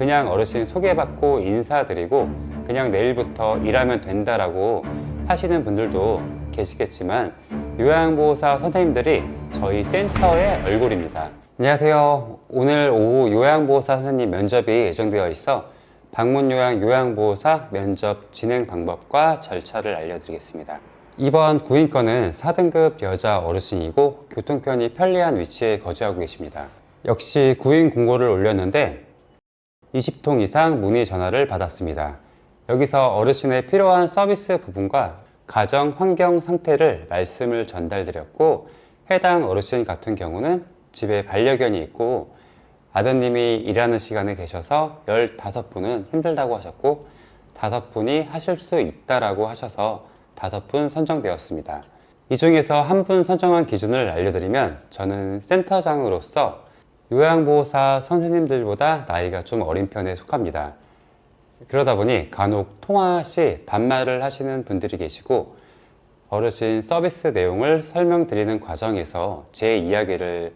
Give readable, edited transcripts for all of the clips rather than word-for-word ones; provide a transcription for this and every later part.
그냥 어르신 소개받고 인사드리고 그냥 내일부터 일하면 된다라고 하시는 분들도 계시겠지만 요양보호사 선생님들이 저희 센터의 얼굴입니다. 안녕하세요. 오늘 오후 요양보호사 선생님 면접이 예정되어 있어 방문요양 요양보호사 면접 진행 방법과 절차를 알려드리겠습니다. 이번 구인권은 4등급 여자 어르신이고 교통편이 편리한 위치에 거주하고 계십니다. 역시 구인 공고를 올렸는데 20통 이상 문의 전화를 받았습니다. 여기서 어르신의 필요한 서비스 부분과 가정 환경 상태를 말씀을 전달드렸고, 해당 어르신 같은 경우는 집에 반려견이 있고 아드님이 일하는 시간에 계셔서 15분은 힘들다고 하셨고 5분이 하실 수 있다라고 하셔서 5분 선정되었습니다. 이 중에서 한 분 선정한 기준을 알려드리면, 저는 센터장으로서 요양보호사 선생님들보다 나이가 좀 어린 편에 속합니다. 그러다 보니 간혹 통화 시 반말을 하시는 분들이 계시고, 어르신 서비스 내용을 설명드리는 과정에서 제 이야기를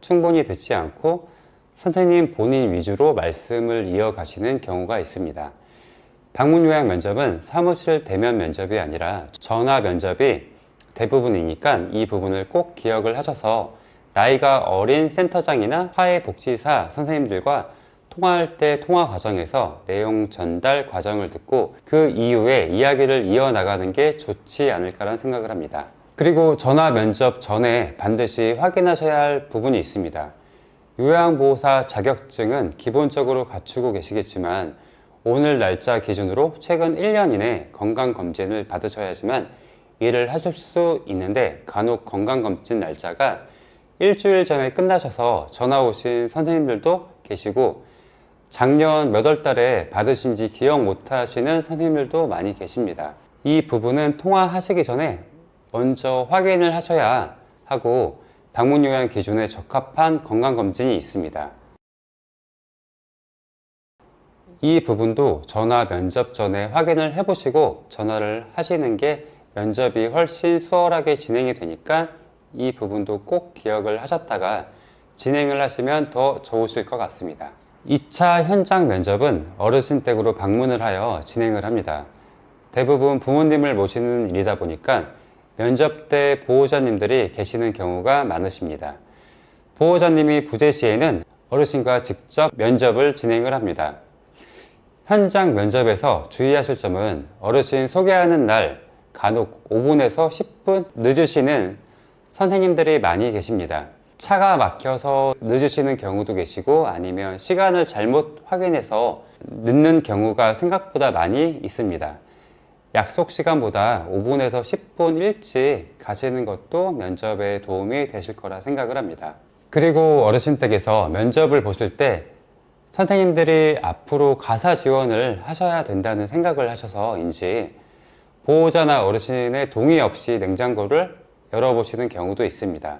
충분히 듣지 않고 선생님 본인 위주로 말씀을 이어가시는 경우가 있습니다. 방문요양 면접은 사무실 대면 면접이 아니라 전화 면접이 대부분이니까 이 부분을 꼭 기억을 하셔서 나이가 어린 센터장이나 사회복지사 선생님들과 통화할 때 통화 과정에서 내용 전달 과정을 듣고 그 이후에 이야기를 이어나가는 게 좋지 않을까라는 생각을 합니다. 그리고 전화 면접 전에 반드시 확인하셔야 할 부분이 있습니다. 요양보호사 자격증은 기본적으로 갖추고 계시겠지만 오늘 날짜 기준으로 최근 1년 이내 건강검진을 받으셔야지만 일을 하실 수 있는데, 간혹 건강검진 날짜가 일주일 전에 끝나셔서 전화 오신 선생님들도 계시고 작년 몇 월 달에 받으신지 기억 못 하시는 선생님들도 많이 계십니다. 이 부분은 통화하시기 전에 먼저 확인을 하셔야 하고 방문요양 기준에 적합한 건강검진이 있습니다. 이 부분도 전화 면접 전에 확인을 해보시고 전화를 하시는 게 면접이 훨씬 수월하게 진행이 되니까 이 부분도 꼭 기억을 하셨다가 진행을 하시면 더 좋으실 것 같습니다. 2차 현장 면접은 어르신 댁으로 방문을 하여 진행을 합니다. 대부분 부모님을 모시는 일이다 보니까 면접 때 보호자님들이 계시는 경우가 많으십니다. 보호자님이 부재 시에는 어르신과 직접 면접을 진행을 합니다. 현장 면접에서 주의하실 점은, 어르신 소개하는 날 간혹 5분에서 10분 늦으시는 선생님들이 많이 계십니다. 차가 막혀서 늦으시는 경우도 계시고 아니면 시간을 잘못 확인해서 늦는 경우가 생각보다 많이 있습니다. 약속 시간보다 5분에서 10분 일찍 가시는 것도 면접에 도움이 되실 거라 생각을 합니다. 그리고 어르신 댁에서 면접을 보실 때 선생님들이 앞으로 가사 지원을 하셔야 된다는 생각을 하셔서인지 보호자나 어르신의 동의 없이 냉장고를 열어보시는 경우도 있습니다.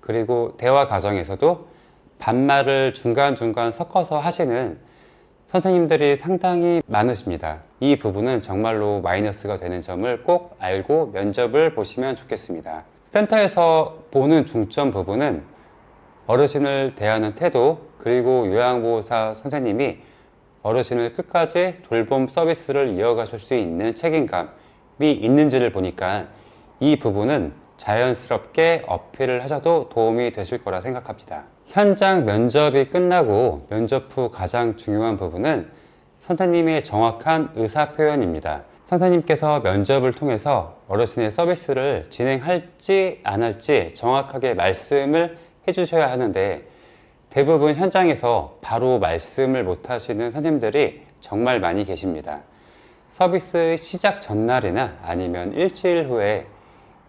그리고 대화 과정에서도 반말을 중간중간 섞어서 하시는 선생님들이 상당히 많으십니다. 이 부분은 정말로 마이너스가 되는 점을 꼭 알고 면접을 보시면 좋겠습니다. 센터에서 보는 중점 부분은 어르신을 대하는 태도, 그리고 요양보호사 선생님이 어르신을 끝까지 돌봄 서비스를 이어가실 수 있는 책임감이 있는지를 보니까 이 부분은 자연스럽게 어필을 하셔도 도움이 되실 거라 생각합니다. 현장 면접이 끝나고 면접 후 가장 중요한 부분은 선생님의 정확한 의사 표현입니다. 선생님께서 면접을 통해서 어르신의 서비스를 진행할지 안 할지 정확하게 말씀을 해주셔야 하는데, 대부분 현장에서 바로 말씀을 못 하시는 선생님들이 정말 많이 계십니다. 서비스 시작 전날이나 아니면 일주일 후에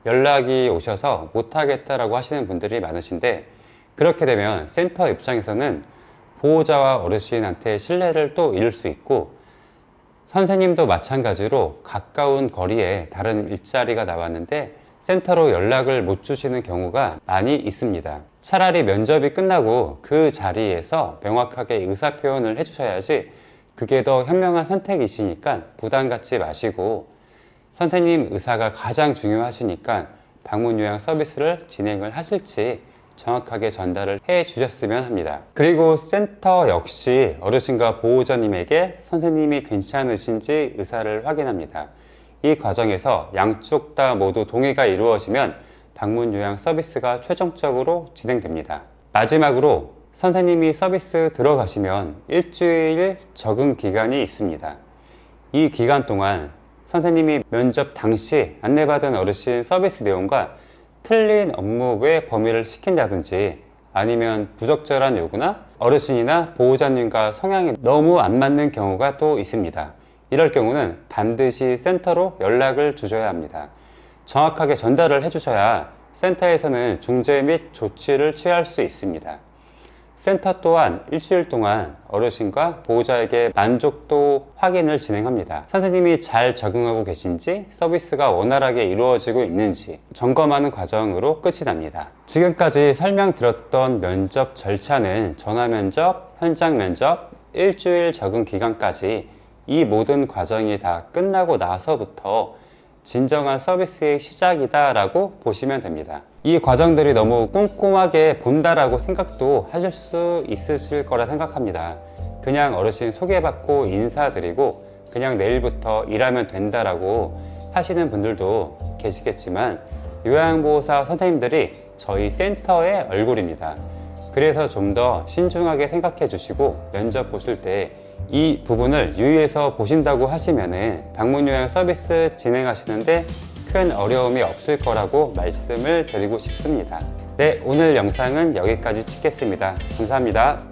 연락이 오셔서 못하겠다라고 하시는 분들이 많으신데, 그렇게 되면 센터 입장에서는 보호자와 어르신한테 신뢰를 또 잃을 수 있고, 선생님도 마찬가지로 가까운 거리에 다른 일자리가 나왔는데 센터로 연락을 못 주시는 경우가 많이 있습니다. 차라리 면접이 끝나고 그 자리에서 명확하게 의사 표현을 해주셔야지 그게 더 현명한 선택이시니까 부담 갖지 마시고, 선생님 의사가 가장 중요하시니까 방문 요양 서비스를 진행을 하실지 정확하게 전달을 해 주셨으면 합니다. 그리고 센터 역시 어르신과 보호자님에게 선생님이 괜찮으신지 의사를 확인합니다. 이 과정에서 양쪽 다 모두 동의가 이루어지면 방문 요양 서비스가 최종적으로 진행됩니다. 마지막으로 선생님이 서비스 들어가시면 일주일 적응 기간이 있습니다. 이 기간 동안 선생님이 면접 당시 안내받은 어르신 서비스 내용과 틀린 업무 외 범위를 시킨다든지 아니면 부적절한 요구나 어르신이나 보호자님과 성향이 너무 안 맞는 경우가 또 있습니다. 이럴 경우는 반드시 센터로 연락을 주셔야 합니다. 정확하게 전달을 해주셔야 센터에서는 중재 및 조치를 취할 수 있습니다. 센터 또한 일주일 동안 어르신과 보호자에게 만족도 확인을 진행합니다. 선생님이 잘 적응하고 계신지, 서비스가 원활하게 이루어지고 있는지 점검하는 과정으로 끝이 납니다. 지금까지 설명드렸던 면접 절차는 전화 면접, 현장 면접, 일주일 적응 기간까지 이 모든 과정이 다 끝나고 나서부터 진정한 서비스의 시작이다 라고 보시면 됩니다. 이 과정들이 너무 꼼꼼하게 본다라고 생각도 하실 수 있으실 거라 생각합니다. 그냥 어르신 소개받고 인사드리고 그냥 내일부터 일하면 된다라고 하시는 분들도 계시겠지만 요양보호사 선생님들이 저희 센터의 얼굴입니다. 그래서 좀 더 신중하게 생각해 주시고 면접 보실 때 이 부분을 유의해서 보신다고 하시면은 방문 요양 서비스 진행하시는데 큰 어려움이 없을 거라고 말씀을 드리고 싶습니다. 네, 오늘 영상은 여기까지 찍겠습니다. 감사합니다.